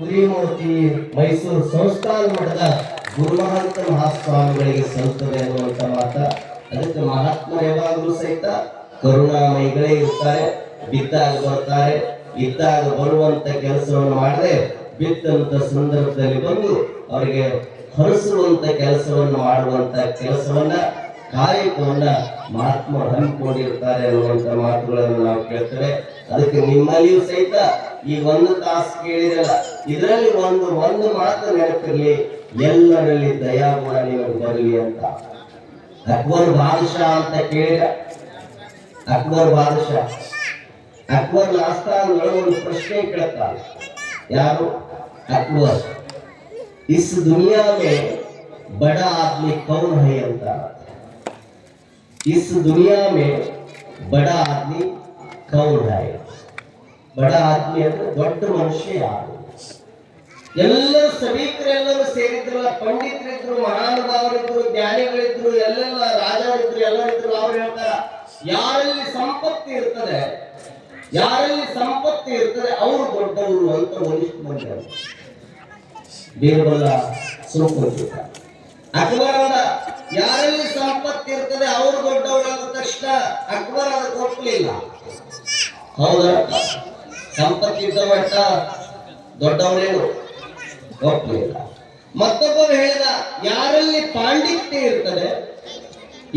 ಶ್ರೀಮೂರ್ತಿ ಮೈಸೂರು ಸಂಸ್ಥಾನ ಮಠದ ಗುರುಮಹಂತ ಮಹಾಸ್ವಾಮಿಗಳಿಗೆ ಸಲ್ಲುತ್ತದೆ ಅನ್ನುವಂಥ ಮಾತ. ಅದಕ್ಕೆ ಮಹಾತ್ಮರು ಯಾವಾಗಲೂ ಸಹಿತ ಕರುಣಾಮಯಿಗಳೇ ಇರ್ತಾರೆ. ಬಿದ್ದಾಗ ಬರ್ತಾರೆ, ಇದ್ದಾಗ ಬರುವಂತ ಕೆಲಸವನ್ನು ಮಾಡದೆ ಬಿತ್ತಂತ ಸಂದರ್ಭದಲ್ಲಿ ಬಂದು ಅವರಿಗೆ ಹರಿಸುವಂತ ಕೆಲಸವನ್ನು ಮಾಡುವಂತ ಕೆಲಸವನ್ನ ಕಾಯಕವನ್ನ ಮಹಾತ್ಮರು ಹಮ್ಮಿಕೊಂಡಿರ್ತಾರೆ ಅನ್ನುವಂತ ಮಾತುಗಳನ್ನು ನಾವು ಕೇಳ್ತೇವೆ. ಅದಕ್ಕೆ ನಿಮ್ಮಲ್ಲಿಯೂ ಸಹಿತ ಈ ಒಂದು ತಾಸು ಕೇಳಿರಲ್ಲ, ಇದರಲ್ಲಿ ಒಂದು ಮಾತು ನೆನಪಿರ್ಲಿ, ಎಲ್ಲರಲ್ಲಿ ದಯಾಗುಣ ನಿಮಗೆ ಬರಲಿ ಅಂತ. ಅಕ್ಬರ್ ಬಾದಶಾ ಅಂತ ಕೇಳಿದ. ಅಕ್ಬರ್ ಬಾದಶಾ ಅಕ್ಬರ್ ಆಸ್ಥಾನಗಳು ಒಂದು ಪ್ರಶ್ನೆ ಕೇಳ್ತಾರೆ. ಯಾರು? ಅಕ್ಬರ್, इस दुनिया में बड़ा आदमी कौन है ಅಂತ. इस दुनिया में बड़ा आदमी कौन है? बड़ा आदमी ಅಂದ್ರೆ ದೊಡ್ಡ ಮನುಷ್ಯ ಯಾರು? ಎಲ್ಲರೂ ಸಭಿಕರೆಲ್ಲರೂ ಸೇರಿದ್ರಲ್ಲ, ಪಂಡಿತರಿದ್ರು, ಮಹಾನುಭಾವರಿದ್ರು, ಜ್ಞಾನಿಗಳಿದ್ರು, ಎಲ್ಲೆಲ್ಲ ರಾಜರಿದ್ರು, ಎಲ್ಲರಿದ್ರು. ಅವ್ರು ಹೇಳ್ತಾರ, ಯಾರಲ್ಲಿ ಸಂಪತ್ತಿ ಇರ್ತದೆ ಅವರು ದೊಡ್ಡವರು ಅಂತ ಒಂದಿಷ್ಟು ಮಂದಿ. ಬೀರ್ಬಲ ಸುರುಕುಂಚಿತ ಅಕ್ಬರ್ ಅವರ ಯಾರಲ್ಲಿ ಸಂಪತ್ತಿ ಇರ್ತದೆ ಅವರು ದೊಡ್ಡವರು ಅಂದ ತಕ್ಷಣ ಅಕ್ಬರ್ ಅದಕ್ಕೆ ಒಪ್ಪಲಿಲ್ಲ. ಹೌದಾ? ಸಂಪತ್ತಿ ಇದ್ದ ಮಟ್ಟ ದೊಡ್ಡವರೇನು ಒಪ್ಪಲಿಲ್ಲ. ಮತ್ತೊಬ್ಬರು ಹೇಳಿದ, ಯಾರಲ್ಲಿ ಪಾಂಡಿತ್ಯ ಇರ್ತದೆ,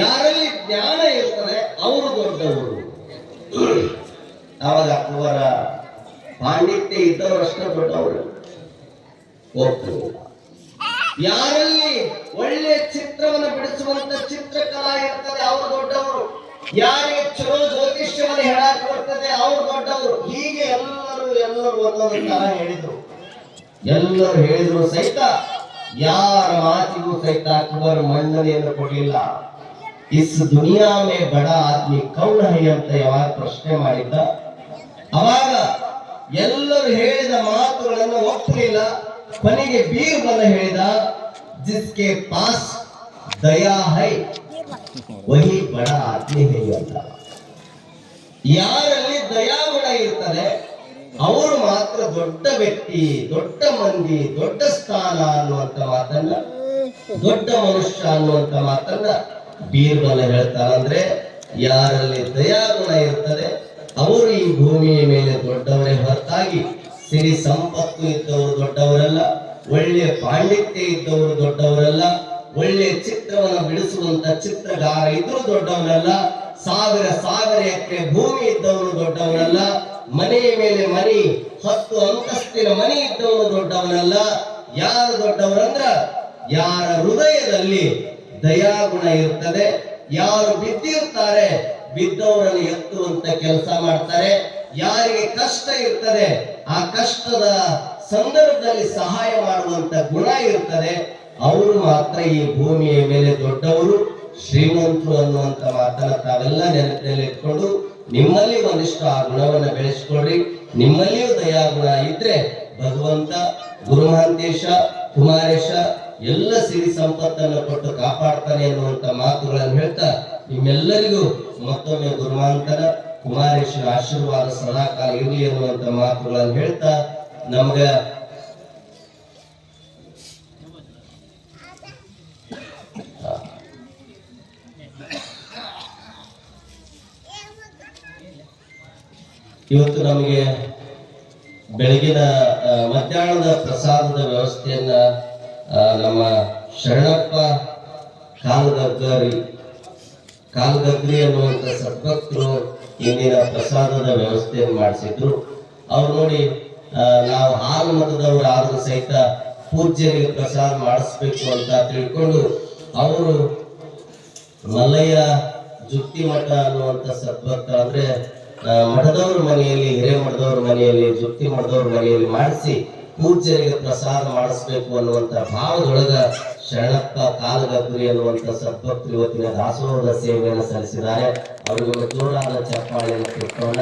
ಯಾರಲ್ಲಿ ಜ್ಞಾನ ಇರ್ತದೆ ಅವರು ದೊಡ್ಡವರು. ಆವಾಗ ಅಕ್ಬರ ಪಾಂಡಿತ್ಯ ಇದ್ದವರಷ್ಟೇ ದೊಡ್ಡವರು ಒಪ್ಪಲಿಲ್ಲ. ಯಾರಲ್ಲಿ ಒಳ್ಳೆ ಚಿತ್ರವನ್ನು ಬಿಡಿಸುವಂತ ಚಿತ್ರಕಲಾ ಇರ್ತದೆ ಅವರು ದೊಡ್ಡವರು, ಯಾರಿಗೆ ಚಲೋ ಜ್ಯೋತಿಷ್ಯವನ್ನು ಹೇಳಕ್ ಬರ್ತದೆ ಅವರು ದೊಡ್ಡವರು. ಹೀಗೆ ಎಲ್ಲರೂ ಒಂದೊಂದು ತರ ಹೇಳಿದ್ರು. ಎಲ್ಲರೂ ಹೇಳಿದ್ರು ಸಹಿತ ಯಾರ ಮಾತಿಗೂ ಸಹಿತ ಅಕ್ಬರ್ ಮನ್ನಣೆಯನ್ನು ಕೊಡಲಿಲ್ಲ. ಇಸ್ ದುನಿಯಾ ಮೇ ಬಡ ಆದ್ಮಿ ಕೌನ್ ಹೈ ಅಂತ ಯಾವಾಗ ಪ್ರಶ್ನೆ ಮಾಡಿದ್ದ, ಅವಾಗ ಎಲ್ಲರೂ ಹೇಳಿದ ಮಾತುಗಳನ್ನು ಒಪ್ಪಲಿಲ್ಲ. ಕೊನೆಗೆ ಬೀರ್ಬಲ ಹೇಳಿದ, ಜಿಸ್ಕೆ ಪಾಸ್ ದಯಾ ಹೈ ವಹಿ ಬಡ ಆದ್ಮಿ ಹೈ ಅಂತ. ಯಾರಲ್ಲಿ ದಯಾಗುಣ ಇರ್ತದೆ ಅವರು ಮಾತ್ರ ದೊಡ್ಡ ವ್ಯಕ್ತಿ, ದೊಡ್ಡ ಮಂದಿ, ದೊಡ್ಡ ಸ್ಥಾನ ಅನ್ನುವಂತ ಮಾತನ್ನ, ದೊಡ್ಡ ಮನುಷ್ಯ ಅನ್ನುವಂತ ಮಾತನ್ನ ಬೀರ್ಬಲ ಹೇಳ್ತಾರಂದ್ರೆ, ಯಾರಲ್ಲಿ ದಯಾಗುಣ ಇರ್ತದೆ ಅವರು ಈ ಭೂಮಿಯ ಮೇಲೆ ದೊಡ್ಡವರೇ ಹೊರತಾಗಿ ಸಿರಿ ಸಂಪತ್ತು ಇದ್ದವರು ದೊಡ್ಡವರಲ್ಲ, ಒಳ್ಳೆಯ ಪಾಂಡಿತ್ಯ ಇದ್ದವರು ದೊಡ್ಡವರಲ್ಲ, ಒಳ್ಳೆಯ ಚಿತ್ರವನ್ನು ಬಿಡಿಸುವಂತ ಚಿತ್ರಗಾರ ಇದ್ರು ದೊಡ್ಡವರಲ್ಲ, ಸಾವಿರ ಎಕರೆ ಭೂಮಿ ಇದ್ದವರು ದೊಡ್ಡವರಲ್ಲ, ಮನೆಯ ಮೇಲೆ ಮನೆ 10 ಅಂತಸ್ತಿನ ಮನೆ ಇದ್ದವರು ದೊಡ್ಡವರಲ್ಲ. ಯಾರು ದೊಡ್ಡವರಂದ್ರ ಯಾರ ಹೃದಯದಲ್ಲಿ ದಯಾಗುಣ ಇರ್ತದೆ, ಯಾರು ಬಿದ್ದಿರ್ತಾರೆ ಬಿದ್ದವರನ್ನು ಎತ್ತುವಂತ ಕೆಲಸ ಮಾಡ್ತಾರೆ, ಯಾರಿಗೆ ಕಷ್ಟ ಇರ್ತದೆ ಆ ಕಷ್ಟದ ಸಂದರ್ಭದಲ್ಲಿ ಸಹಾಯ ಮಾಡುವಂತ ಗುಣ ಇರ್ತದೆ, ಅವರು ಮಾತ್ರ ಈ ಭೂಮಿಯ ಮೇಲೆ ದೊಡ್ಡವರು, ಶ್ರೀಮಂತರು ಅನ್ನುವಂತ ಮಾತನ್ನ ತಾವೆಲ್ಲ ನೆನಪಿನಲ್ಲಿ ಇಟ್ಕೊಂಡು ನಿಮ್ಮಲ್ಲಿ ಒಂದಿಷ್ಟು ಆ ಗುಣವನ್ನ ಬೆಳೆಸ್ಕೊಳ್ರಿ. ನಿಮ್ಮಲ್ಲಿಯೂ ದಯಾಗುಣ ಇದ್ರೆ ಭಗವಂತ ಗುರುಮಹಾಂತೇಶ ಕುಮಾರೇಶ ಎಲ್ಲ ಸಿರಿ ಸಂಪತ್ತನ್ನು ಕೊಟ್ಟು ಕಾಪಾಡ್ತಾನೆ ಅನ್ನುವಂತ ಮಾತುಗಳನ್ನು ಹೇಳ್ತಾ ನಿಮ್ಮೆಲ್ಲರಿಗೂ ಮತ್ತೊಮ್ಮೆ ಗುರುಮಹಾಂತನ ಕುಮಾರೇಶ್ವರ ಆಶೀರ್ವಾದ ಸದಾಕಾಲ ಇರಲಿ ಅನ್ನುವಂತ ಮಾತುಗಳನ್ನು ಹೇಳ್ತಾ, ನಮ್ಗ ಇವತ್ತು ನಮಗೆ ಬೆಳಗಿನ ಮಧ್ಯಾಹ್ನದ ಪ್ರಸಾದದ ವ್ಯವಸ್ಥೆಯನ್ನ ನಮ್ಮ ಶರಣಪ್ಪ ಕಾಲ್ಗಗ್ರಿ ಅನ್ನುವಂತ ಸದ್ಭಕ್ತರು ಇಂದಿನ ಪ್ರಸಾದದ ವ್ಯವಸ್ಥೆಯನ್ನು ಮಾಡಿಸಿದ್ರು. ಅವ್ರು ನೋಡಿ, ನಾವು ಹಾಲು ಮತದವರು ಆದ್ರೂ ಸಹಿತ ಪೂಜ್ಯರಿಗೆ ಪ್ರಸಾದ ಮಾಡಿಸ್ಬೇಕು ಅಂತ ತಿಳ್ಕೊಂಡು ಅವರು ಮಲ್ಲಯ್ಯ ಜುಕ್ತಿ ಮಠ ಅನ್ನುವಂತ ಸದ್ಭಕ್ತ ಅಂದ್ರೆ ಮಠದವ್ರ ಮನೆಯಲ್ಲಿ, ಹಿರೇಮಠದವ್ರ ಮನೆಯಲ್ಲಿ, ಜುಕ್ತಿ ಮಠದವ್ರ ಮನೆಯಲ್ಲಿ ಮಾಡಿಸಿ ಪೂಜ್ಯರಿಗೆ ಪ್ರಸಾದ ಮಾಡಿಸ್ಬೇಕು ಅನ್ನುವಂತ ಭಾವದೊಳಗ ಶರಣಪ್ಪ ಕಾಲ್ಗಗ್ರಿ ಅನ್ನುವಂತ ಸದ್ಭಕ್ತರು ಇವತ್ತಿನ ದಾಸೋಹದ ಸೇವೆಯನ್ನು ಸಲ್ಲಿಸಿದ್ದಾರೆ. ಅವರಿಗೆ ಜೋರಾದ ಚಪ್ಪಾಳೆಯನ್ನು ಕೊಟ್ಟೋಣ.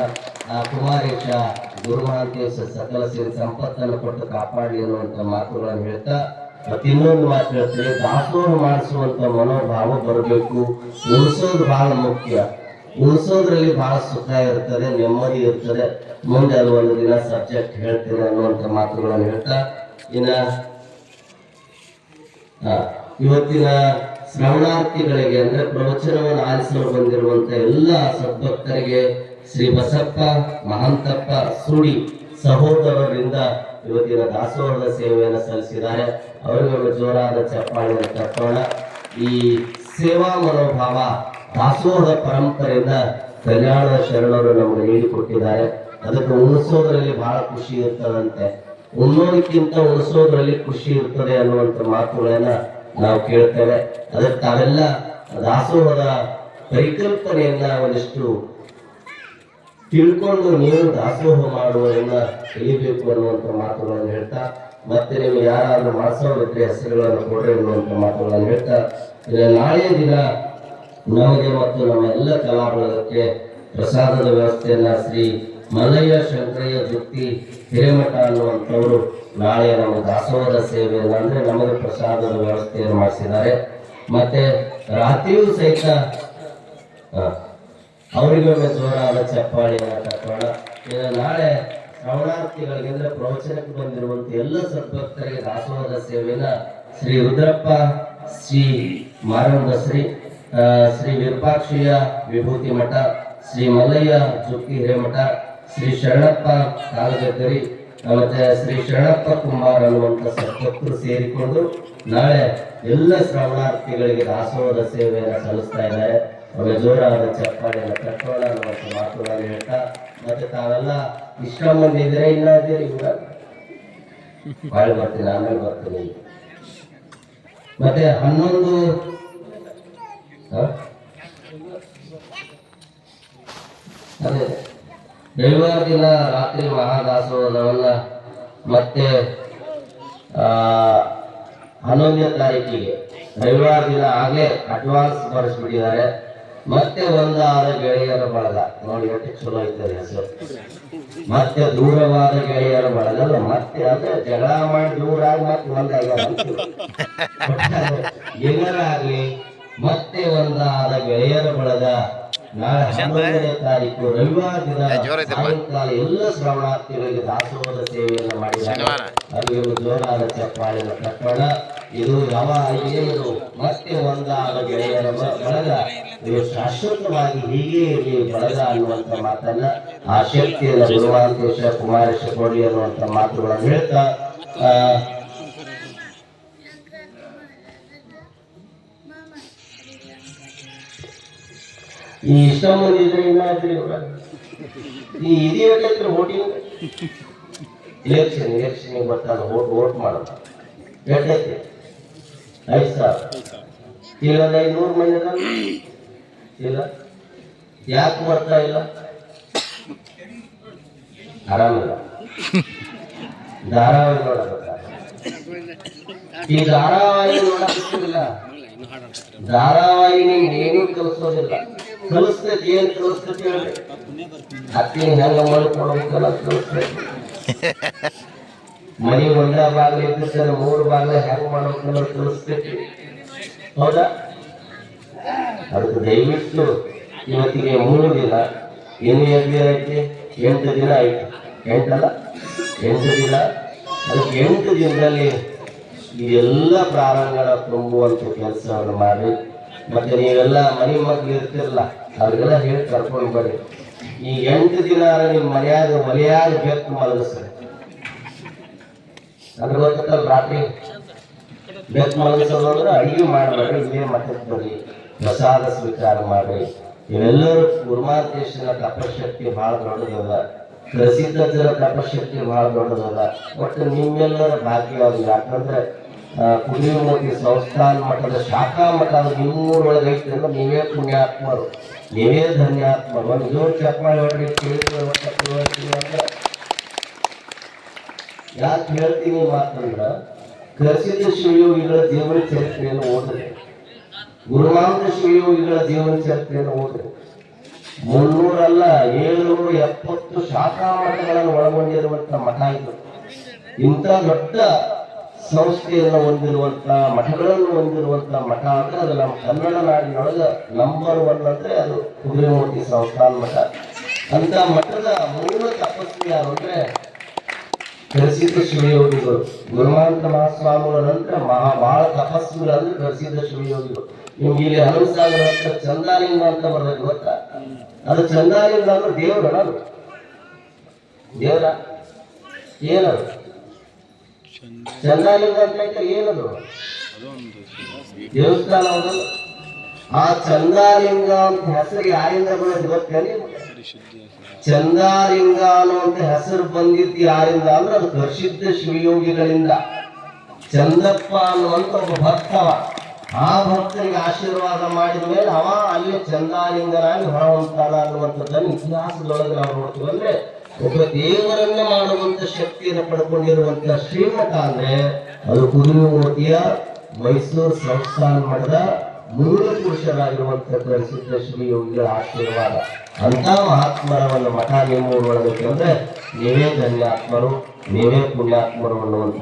ಆ ಕುಮಾರೇಶ ಗುರುಮಹಾಂತೇಶ ಸಕಲ ಸೇರಿ ಸಂಪತ್ತನ್ನು ಕೊಟ್ಟು ಕಾಪಾಡಲಿ ಅನ್ನುವಂತ ಮಾತುಗಳನ್ನು ಹೇಳ್ತಾ, ಮತ್ತಿನ್ನೊಂದು ಮಾತು ಹೇಳ್ತೀವಿ, ದಾಸೋಹ ಮಾಡಿಸುವಂತ ಮನೋಭಾವ ಬರಬೇಕು. ಉಳಿಸೋದು ಬಹಳ ಮುಖ್ಯ. ಉಳಿಸೋದ್ರಲ್ಲಿ ಬಹಳ ಸುಖ ಇರ್ತದೆ, ನೆಮ್ಮದಿ ಇರ್ತದೆ. ಮುಂದೆ ಅದು ಒಂದು ದಿನ ಸಬ್ಜೆಕ್ಟ್ ಹೇಳ್ತೇನೆ ಅನ್ನುವಂಥ ಮಾತುಗಳನ್ನು ಹೇಳ್ತಾ ಇನ್ನ ಇವತ್ತಿನ ಶ್ರವಣಾರ್ಥಿಗಳಿಗೆ ಅಂದ್ರೆ ಪ್ರವಚನವನ್ನು ಆಲಿಸಲು ಬಂದಿರುವಂತ ಎಲ್ಲ ಸದ್ಭಕ್ತರಿಗೆ ಶ್ರೀ ಬಸಪ್ಪ ಮಹಂತಪ್ಪ ಸುಡಿ ಸಹೋದರರಿಂದ ಇವತ್ತಿನ ದಾಸೋಹದ ಸೇವೆಯನ್ನು ಸಲ್ಲಿಸಿದ್ದಾರೆ. ಅವರಿಗೊಂದು ಜೋರಾದ ಚಪ್ಪಾಳೆಯನ್ನು ತಟ್ಟೋಣ. ಈ ಸೇವಾ ಮನೋಭಾವ ದಾಸೋಹದ ಪರಂಪರೆಯಿಂದ ಕಲ್ಯಾಣ ಶರಣರು ನಮಗೆ ನೀಡಿಕೊಟ್ಟಿದ್ದಾರೆ. ಅದಕ್ಕೆ ಉಣಿಸೋದ್ರಲ್ಲಿ ಬಹಳ ಖುಷಿ ಇರ್ತದಂತೆ. ಉಣ್ಣೋದಕ್ಕಿಂತ ಉಣಿಸೋದ್ರಲ್ಲಿ ಖುಷಿ ಇರ್ತದೆ ಅನ್ನುವಂಥ ಮಾತುಗಳನ್ನ ನಾವು ಕೇಳ್ತೇವೆ. ಅದಕ್ಕೆ ತಾವೆಲ್ಲ ದಾಸೋಹದ ಪರಿಕಲ್ಪನೆಯನ್ನ ಒಂದಿಷ್ಟು ತಿಳ್ಕೊಂಡು ನೀವು ದಾಸೋಹ ಮಾಡುವುದನ್ನ ಕಲಿಬೇಕು ಅನ್ನುವಂಥ ಮಾತುಗಳನ್ನು ಹೇಳ್ತಾ, ಮತ್ತೆ ನೀವು ಯಾರಾದ್ರೂ ಮಾಡಿಸೋರಿದ್ರೆ ಹೆಸರುಗಳನ್ನು ಕೊಡ್ರಿ ಅನ್ನುವಂಥ ಮಾತುಗಳನ್ನು ಹೇಳ್ತಾ, ನಾಳೆಯ ದಿನ ನಮಗೆ ಮತ್ತು ನಮ್ಮ ಎಲ್ಲ ಕಲಾಬಳಗಕ್ಕೆ ಪ್ರಸಾದದ ವ್ಯವಸ್ಥೆಯನ್ನ ಶ್ರೀ ಮಲ್ಲಯ್ಯ ಶಂಕರಯ್ಯ ಜುತ್ತಿ ಹಿರೇಮಠ ಅನ್ನುವಂಥವರು ನಾಳೆ ನಮ್ಮ ದಾಸೋಹದ ಸೇವೆಯನ್ನು ಅಂದ್ರೆ ನಮಗೆ ಪ್ರಸಾದದ ವ್ಯವಸ್ಥೆಯನ್ನು ಮಾಡಿಸಿದ್ದಾರೆ. ಮತ್ತೆ ರಾತ್ರಿಯೂ ಸಹಿತ ಅವರಿಗೊಮ್ಮೆ ಜೋರಾದ ಚಪ್ಪಾಳಿಯನ್ನು ತಟ್ಟೋಣ. ನಾಳೆ ಶ್ರವಣಾರ್ಥಿಗಳಿಗೆ ಅಂದ್ರೆ ಪ್ರವಚನಕ್ಕೆ ಬಂದಿರುವಂತ ಎಲ್ಲ ಸದ್ಭಕ್ತರಿಗೆ ದಾಸೋಹದ ಸೇವೆಯನ್ನ ಶ್ರೀ ರುದ್ರಪ್ಪ ಶ್ರೀ ಮಾರಂಬಶ್ರೀ ಶ್ರೀ ವಿರೂಪಾಕ್ಷಯ್ಯ ವಿಭೂತಿ ಮಠ, ಶ್ರೀ ಮಲ್ಲಯ್ಯ ಜುಕ್ಕಿ ಹಿರೇಮಠ, ಶ್ರೀ ಶರಣಪ್ಪ ಕಾಲಗದ್ದರಿ ಮತ್ತೆ ಶ್ರೀ ಶರಣಪ್ಪ ಕುಮಾರ್ ಅನ್ನುವಂಥ ಸದ್ಭಕ್ತರು ಸೇರಿಕೊಂಡು ನಾಳೆ ಎಲ್ಲ ಶ್ರವಣಾರ್ಥಿಗಳಿಗೆ ದಾಸೋಹದ ಸೇವೆಯನ್ನು ಸಲ್ಲಿಸ್ತಾ ಇದ್ದಾರೆ. ಅವರ ಜೋರಾದ ಚಪ್ಪಾಳೆಯನ್ನು ಕಟ್ಟೋಣ ಅನ್ನುವಂಥ ಮಾತುಗಳನ್ನು ಹೇಳ್ತಾ, ಮತ್ತೆ ತಾವೆಲ್ಲ ಇಷ್ಟ ಮಂದಿ ಇದ್ರೆ ಇನ್ನಾದಿರಿ ಬಾಳ ಬರ್ತೀನಿ, ಆಮೇಲೆ ಬರ್ತೀನಿ. ಮತ್ತೆ 11 ಅದೇ ರವಿವಾರ ದಿನ ರಾತ್ರಿ ಮಹಾದಾಸೋಹವನ್ನ ಮತ್ತೆ 11ನೇ ತಾರೀಕಿಗೆ ರವಿವಾರ ದಿನ ಆಗಲೇ ಅಡ್ವಾನ್ಸ್ ಬರೆಸ್ಬಿಟ್ಟಿದ್ದಾರೆ. ಮತ್ತೆ ಒಂದಾದ ಗೆಳೆಯರ ಬಳಗ ನೋಡಿ ಎಷ್ಟು ಚಲೋ ಇರ್ತದೆ ಹೆಸರು. ಮತ್ತೆ ದೂರವಾದ ಗೆಳೆಯರ ಬಳಗ ಮತ್ತೆ ಅಂದ್ರೆ ಜಗಳ ಮಾಡಿ ದೂರ ಆಗಿ ಮತ್ತೆ ಒಂದಾಗ್ಯಾರ ಏನಾರಾಗ್ಲಿ ಮತ್ತೆ ಒಂದಾದ ಗೆಳೆಯರ ಬಳಗ ನಾಳೆ 11ನೇ ತಾರೀಕು ರವಿವಾರ ದಿನ ಸಾಯಂಕಾಲ ಎಲ್ಲ ಶ್ರವಣಾರ್ಥಿಗಳಿಗೆ ದಾಸೋಹದ ಸೇವೆಯನ್ನು ಮಾಡಿದ್ದಾರೆ. ಅದು ಜೋರಾದ ಚಪ್ಪಾಳೆಯನ್ನು ಕಟ್ಟೋಣ. ಇದು ಯಾವ ಇದು ಮತ್ತೆ ಒಂದಾದ ಗೆಳೆಯರ ಬಳಗ ಇದು ಶಾಶ್ವತವಾಗಿ ಹೀಗೆ ಇರಲಿ ಬಳಗ ಅನ್ನುವಂಥ ಮಾತನ್ನ ಆ ಶಕ್ತಿಯನ್ನು ಗುರುವಾಂತೇಶ ಕುಮಾರೇಶ ಕೊಡಿ ಅನ್ನುವಂಥ ಮಾತುಗಳನ್ನು ಹೇಳ್ತಾ ಈ ಇಷ್ಟ ಮಂದಿ ಇದ್ರೆ ಇನ್ನಾದ್ರಿ ಈ ಇದೆಯಲ್ಲ ವೋಟಿಂಗ್ ಎಲೆಕ್ಷನ್ ಬರ್ತಾನೆ ವೋಟ್ ಮಾಡೋದು ಎಷ್ಟೈತಿ 5,000 ಇಲ್ಲ 500 ಮಂದಿ ಇಲ್ಲ ಯಾಕೆ ಬರ್ತಾ ಇಲ್ಲ? ಆರಾಮಿಲ್ಲ. ಧಾರಾವಾಹಿ ನೋಡಬೇಕ. ಈ ಧಾರಾವಾಹಿ ನೋಡಕ್ಕಿಲ್ಲ. ಧಾರಾವಾಹಿ ನಿಮ್ಗೆ ಏನೂ ಕಲಿಸೋದಿಲ್ಲ. ಕಲಿಸ್ತೈತಿ ಏನ್ ಕಲಿಸ್ತೈತಿ ಹೇಳಿ ಅತ್ತಿನ ಹೆಂಗ ಮಾಡ್ಕೊಡ್ಬೇಕಲ್ಲ ಕಲಿಸ್ತೈತಿ. ಮನೆ ಒಂದ ಬಾಗ್ಲ ಇದ್ದರೆ 3 ಬಾಗ್ಲ ಹೆಂಗ್ ಮಾಡ್ಬೇಕಲ್ಲ ಕಲಿಸ್ತೈತಿ. ಹೌದಾ? ಅದಕ್ಕೆ ದಯವಿಟ್ಟು ಇವತ್ತಿಗೆ 3 ದಿನ ಇನ್ನು 8 ದಿನ ಐತಿ, 8 ದಿನ ಐತಿ. 8 ಅಲ್ಲ 8 ದಿನ. ಅದಕ್ಕೆ 8 ದಿನದಲ್ಲಿ ಇದೆಲ್ಲ ಪ್ರಾರಂಭ ತುಂಬುವಂತ ಕೆಲಸವನ್ನು ಮಾಡಿ, ಮತ್ತೆ ನೀವೆಲ್ಲ ಮನೆ ಮಕ್ಳು ಇರ್ತಿರಲ್ಲ ಅವ್ರಿಗೆಲ್ಲ ಹೇಳಿ ಕರ್ಕೊಂಡು ಬರ್ರಿ. ಈ 8 ದಿನ ನಿಮ್ಮ ಮನೆಯಾಗ ಒಲೆಯಾಗ ಬೆಕ್ಕು ಮಲಗಿಸ್ರಿ. ಅದ್ರ ಗೊತ್ತಲ್ಲ ರಾತ್ರಿ ಬೆಕ್ಕು ಮಲಗಿಸೋದು ಅಂದ್ರೆ ಅಡಿಗೆ ಮಾಡಬೇಡ್ರಿ, ಇಲ್ಲೇ ಮತ್ತೆ ಬರ್ರಿ, ಪ್ರಸಾದ ಸ್ವೀಕಾರ ಮಾಡ್ರಿ. ಇವೆಲ್ಲರೂ ಕುರ್ಮಾಂತೇಶನ ತಪಶಕ್ತಿ ಬಹಳ ದೊಡ್ಡದದ, ಪ್ರಸಿದ್ಧ ಜನ ತಪಶಕ್ತಿ ಬಹಳ ದೊಡ್ಡದದ. ಒಟ್ಟು ನಿಮ್ಮೆಲ್ಲರ ಭಾಗ್ಯವಾಗಲಿ. ಯಾಕಂದ್ರೆ ಕುಡಿಯುಮತಿ ಸಂಸ್ಥಾನ ಮಠದ ಶಾಖಾ ಮಠ ನಿಮ್ಮೂರೊಳಗೆ ಐತಿ ಅಂದ್ರೆ ನೀವೇ ಪುಣ್ಯಾತ್ಮರು, ನೀವೇ ಧನ್ಯಾತ್ಮರು. ಒಂದು ಜೋರ್ ಚಪ್ಪಾಳೆ ಹೊರಡಿ ಕೇಳಿದ್ರೆ ಅಂದ್ರೆ ಯಾಕೆ ಹೇಳ್ತೀನಿ ಮಾತಂದ್ರ ಪ್ರಸಿದ್ಧ ಶಿವಯೋಗಿಗಳ ಜೀವನ ಚರಿತ್ರೆಯನ್ನು ಓದ್ರಿ, ಗುರುಮಾಂತ ಶಿವಯೋಗಿಗಳ ಜೀವನ ಚರಿತ್ರೆಯನ್ನು ಓದ್ರಿ. 300 ಅಲ್ಲ 770 ಶಾಖಾ ಮಠಗಳನ್ನು ಒಳಗೊಂಡಿರುವಂತ ಮಠ ಇದು. ಇಂಥ ದೊಡ್ಡ ಸಂಸ್ಥೆಯನ್ನು ಹೊಂದಿರುವಂತ ಮಠಗಳನ್ನು ಹೊಂದಿರುವಂತ ಮಠ ಅಂದ್ರೆ ಅದು ನಮ್ಮ ಕನ್ನಡ ನಾಡಿನೊಳಗ ನಂಬರ್ 1 ಅಂದ್ರೆ ಅದು ಕುದುರೆಮೂರ್ತಿ ಸಂಸ್ಥಾನ ಮಠ. ಅಂತ ಮಠದ ಮೂಲ ತಪಸ್ವಿ ಯಾರು ಅಂದ್ರೆ ಪ್ರಸಿದ್ಧ ಶಿವಯೋಗಿಗಳು. ಗುರುಮಾಂತ ಮಹಾಸ್ವಾಮಿಗಳ ನಂತರ ಬಹಳ ತಪಸ್ವಿಗಳು ಅಂದ್ರೆ ಪ್ರಸಿದ್ಧ ಶಿವಯೋಗಿಗಳು. ನಿಮ್ಗೆ ಇಲ್ಲಿ ಹನುಮಸಾಗರ ಹತ್ರ ಚಂದಾಲಿಂಗ ಅಂತ ಬರ್ತದೆ ಗೊತ್ತಾ? ಅದು ಚಂದಾಲಿಂಗ ಅಂದ್ರೆ ದೇವರ, ಅದು ದೇವರ ಏನದು ಚಂದಾಲಿಂಗ ಅಂತ ಏನದು ದೇವಸ್ಥಾನ ಹೌದಲ್ಲ. ಆ ಚಂದಾಲಿಂಗ ಅಂತ ಹೆಸರು ಯಾರಿಂದ ಬಂದದ್ದು ಗೊತ್ತೇನೆ? ಚಂದಾಲಿಂಗ ಅನ್ನುವಂತ ಹೆಸರು ಬಂದಿದ್ದು ಯಾರಿಂದ ಅಂದ್ರೆ ಅದು ಪ್ರಸಿದ್ಧ ಶಿವಯೋಗಿಗಳಿಂದ. ಚಂದಪ್ಪ ಅನ್ನುವಂತ ಒಬ್ಬ ಭಕ್ತವ, ಆ ಭಕ್ತರಿಗೆ ಆಶೀರ್ವಾದ ಮಾಡಿದ ಮೇಲೆ ಅವ ಅಲ್ಲಿ ಚಂದಾಲಿಂಗನಾಗಿ ಹೊರಹೊಮ್ತಾನ ಅನ್ನುವಂಥದ್ದನ್ನು ಇತಿಹಾಸದೊಳಗೆ ನಾವು ನೋಡ್ತೀವಿ. ಅಂದ್ರೆ ಒಬ್ಬ ದೇವರನ್ನ ಮಾಡುವಂತ ಶಕ್ತಿಯನ್ನು ಪಡ್ಕೊಂಡಿರುವಂತ ಶ್ರೀಮಠ ಅಂದ್ರೆ ಅದು ಕುದುರೆಮೂರ್ತಿಯ ಮೈಸೂರು ಸಂಸ್ಥಾನ ಮಠದ ಮೂಲ ಪುರುಷರಾಗಿರುವಂತ ಪ್ರಸಿದ್ಧ ಶ್ರೀಯೋಗಿಗಳ ಆಶೀರ್ವಾದ. ಅಂತ ಮಹಾತ್ಮರ ಒಂದು ಮಠ ನಿಮ್ಮ ಊರೊಳಗೆ ಅಂದ್ರೆ ನೀವೇ ಧನ್ಯಾತ್ಮರು, ನೀವೇ ಪುಣ್ಯಾತ್ಮರು ಅನ್ನುವಂತ